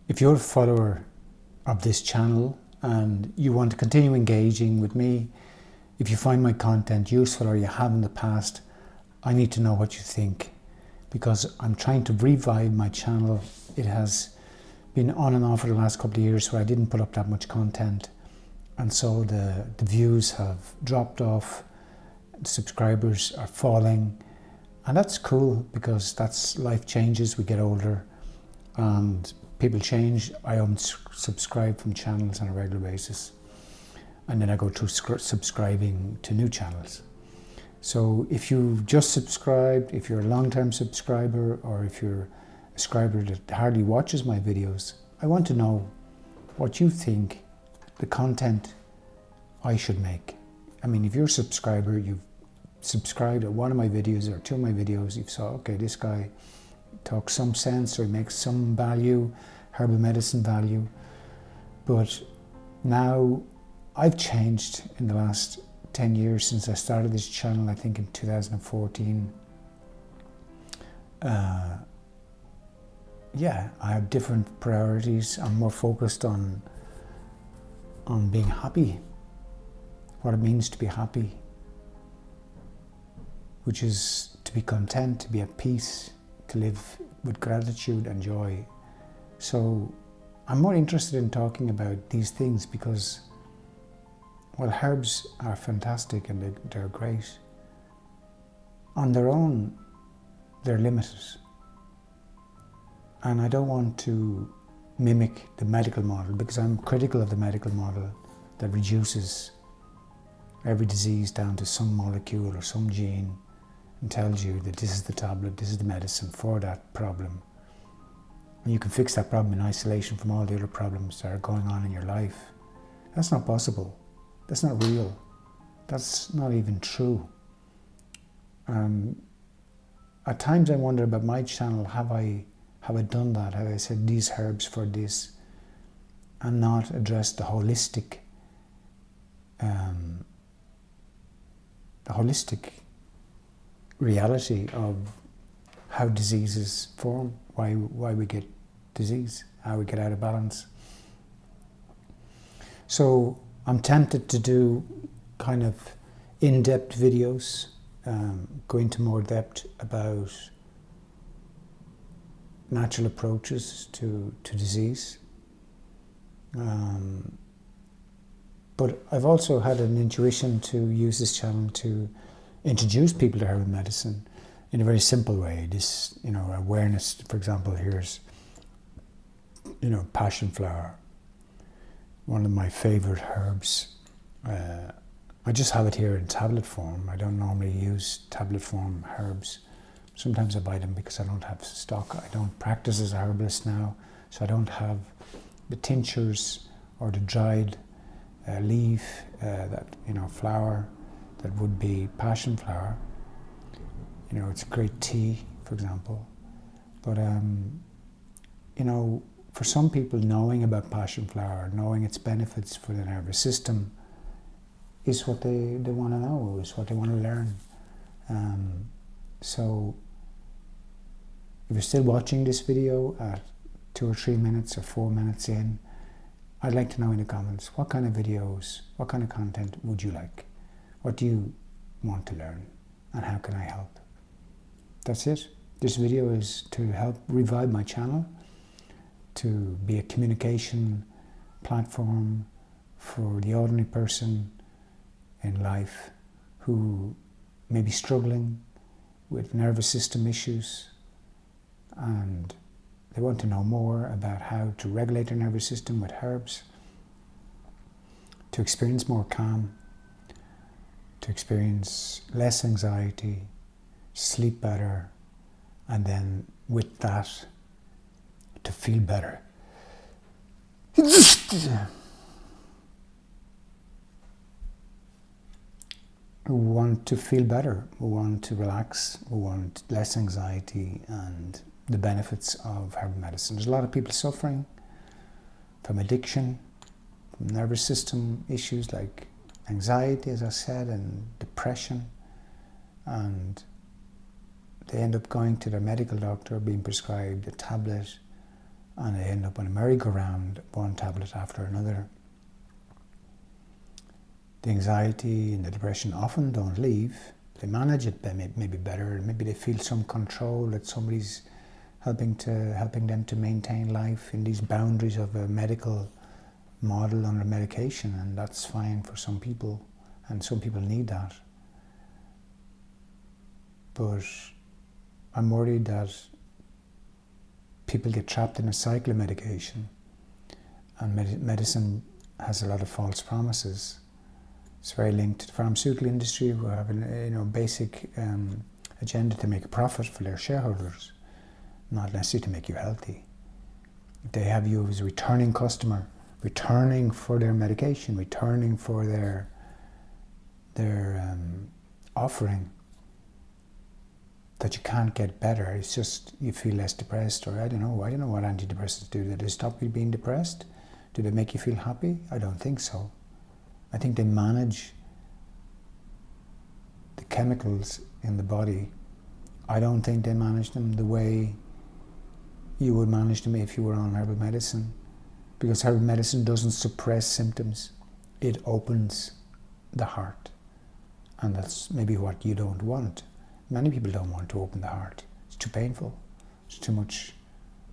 If you're a follower of this channel and you want to continue engaging with me, if you find my content useful or you have in the past, I need to know what you think, because I'm trying to revive my channel. It has been on and off for the last couple of years where I didn't put up that much content, and so the views have dropped off, the subscribers are falling, and that's cool because that's life changes, we get older and people change. I unsubscribe from channels on a regular basis, and then I go through subscribing to new channels. So if you've just subscribed, if you're a long-term subscriber, or if you're a subscriber that hardly watches my videos, I want to know what you think the content I should make. I mean, if you're a subscriber, you've subscribed to one of my videos or two of my videos, you've saw, okay, this guy talks some sense or he makes some value, herbal medicine value. But now I've changed in the last 10 years since I started this channel, I think in 2014. Yeah, I have different priorities. I'm more focused on being happy, what it means to be happy, which is to be content, to be at peace, to live with gratitude and joy. So I'm more interested in talking about these things because, well, herbs are fantastic and they're great. On their own, they're limited. And I don't want to mimic the medical model, because I'm critical of the medical model that reduces every disease down to some molecule or some gene and tells you that this is the tablet, this is the medicine for that problem. And you can fix that problem in isolation from all the other problems that are going on in your life. That's not possible. That's not real. That's not even true. At times I wonder about my channel, have I done that? Have I said these herbs for this and not addressed the holistic reality of how diseases form, why we get disease, how we get out of balance. So I'm tempted to do kind of in-depth videos, go into more depth about natural approaches to disease. But I've also had an intuition to use this channel to introduce people to herbal medicine in a very simple way. This, awareness, for example, here's, passion flower, one of my favorite herbs. I just have it here in tablet form. I don't normally use tablet form herbs. Sometimes I buy them because I don't have stock. I don't practice as a herbalist now, so I don't have the tinctures or the dried leaf, flower that would be passion flower. It's a great tea, for example. But for some people, knowing about passion flower, knowing its benefits for the nervous system, is what they want to know, is what they want to learn. So if you're still watching this video at 2 or 3 minutes or 4 minutes in, I'd like to know in the comments, what kind of videos, what kind of content would you like? What do you want to learn? And how can I help? That's it. This video is to help revive my channel, to be a communication platform for the ordinary person in life who may be struggling with nervous system issues, and they want to know more about how to regulate their nervous system with herbs, to experience more calm, to experience less anxiety, sleep better, and then with that, to feel better. We want to feel better, we want to relax, we want less anxiety and the benefits of herbal medicine. There's a lot of people suffering from addiction, from nervous system issues like anxiety, as I said, and depression, and they end up going to their medical doctor, being prescribed a tablet and they end up on a merry-go-round, one tablet after another. The anxiety and the depression often don't leave. They manage it maybe better. Maybe they feel some control that somebody's helping them to maintain life in these boundaries of a medical model under medication, and that's fine for some people, and some people need that. But I'm worried that people get trapped in a cycle of medication, and medicine has a lot of false promises. It's very linked to the pharmaceutical industry, who have a basic agenda to make a profit for their shareholders, not necessarily to make you healthy. If they have you as a returning customer, returning for their medication, returning for their offering, that you can't get better. It's just you feel less depressed, or I don't know what antidepressants do. Do they stop you being depressed? Do they make you feel happy? I don't think so. I think they manage the chemicals in the body. I don't think they manage them the way you would manage them if you were on herbal medicine, because herbal medicine doesn't suppress symptoms. It opens the heart, and that's maybe what you don't want. Many people don't want to open the heart. It's too painful. There's too much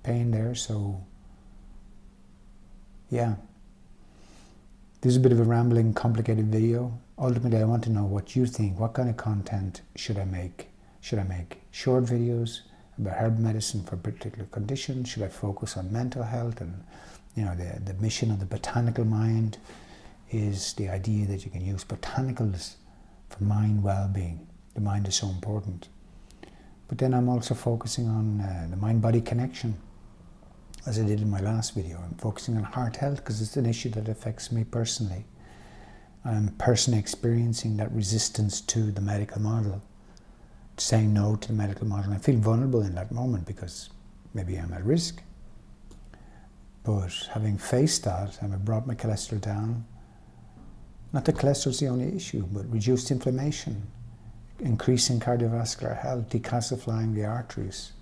pain there, so yeah. This is a bit of a rambling, complicated video. Ultimately, I want to know what you think. What kind of content should I make? Should I make short videos about herbal medicine for particular conditions? Should I focus on mental health? And the mission of the botanical mind is the idea that you can use botanicals for mind well-being. The mind is so important. But then I'm also focusing on the mind-body connection, as I did in my last video. I'm focusing on heart health because it's an issue that affects me personally. I'm personally experiencing that resistance to the medical model, saying no to the medical model. I feel vulnerable in that moment because maybe I'm at risk. But having faced that, I've brought my cholesterol down. Not that cholesterol is the only issue, but reduced inflammation, increasing cardiovascular health, decalcifying the arteries,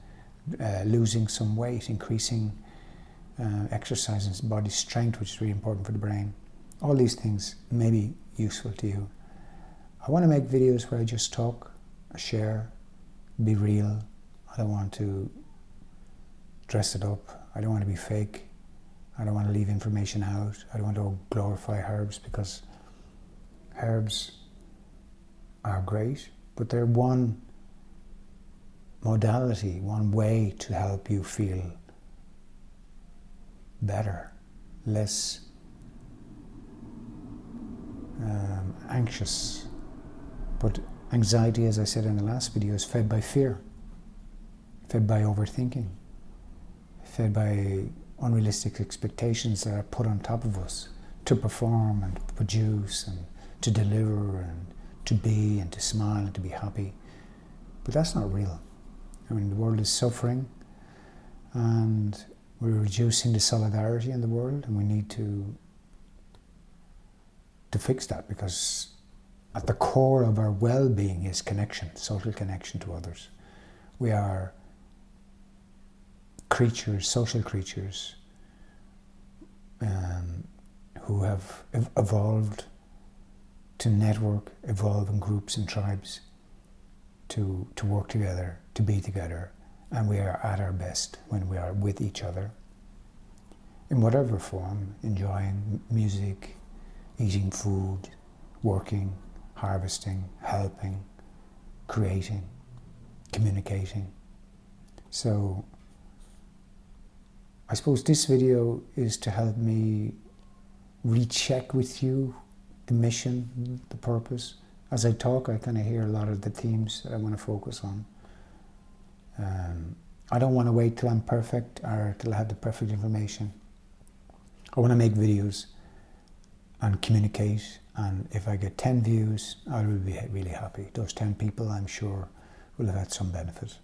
losing some weight, increasing exercise and body strength, which is really important for the brain. All these things may be useful to you. I want to make videos where I just talk, share, be real. I don't want to dress it up. I don't want to be fake. I don't want to leave information out. I don't want to glorify herbs, because herbs are great, but they're one modality, one way to help you feel better, less anxious. But anxiety, as I said in the last video, is fed by fear, fed by overthinking, fed by unrealistic expectations that are put on top of us to perform and to produce and to deliver and to be and to smile and to be happy. But that's not real. I mean, the world is suffering, and we're reducing the solidarity in the world, and we need to fix that, because at the core of our well-being is connection, social connection to others. We are creatures, social creatures, who have evolved to network, evolve in groups and tribes, to work together, to be together, and we are at our best when we are with each other, in whatever form, enjoying music, eating food, working, harvesting, helping, creating, communicating. So I suppose this video is to help me recheck with you the mission, the purpose. As I talk, I kind of hear a lot of the themes that I want to focus on. I don't want to wait till I'm perfect or till I have the perfect information. I want to make videos and communicate, and if I get 10 views, I will be really happy. Those 10 people, I'm sure, will have had some benefit.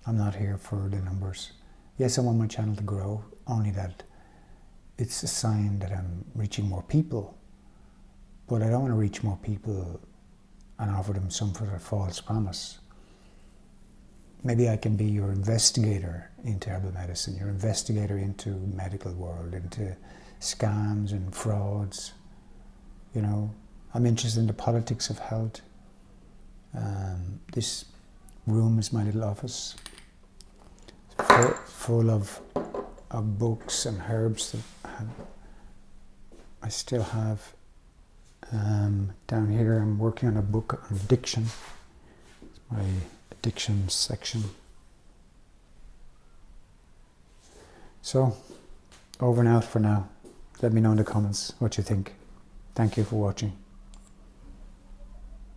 I'm not here for the numbers. Yes, I want my channel to grow, only that it's a sign that I'm reaching more people. But I don't want to reach more people and offer them some sort of false promise. maybe I can be your investigator into herbal medicine, your investigator into medical world, into scams and frauds. You know, I'm interested in the politics of health. This room is my little office, full of books and herbs that I still have. Down here I'm working on a book on addiction. It's my addiction section. So, over and out for now. Let me know in the comments what you think. Thank you for watching.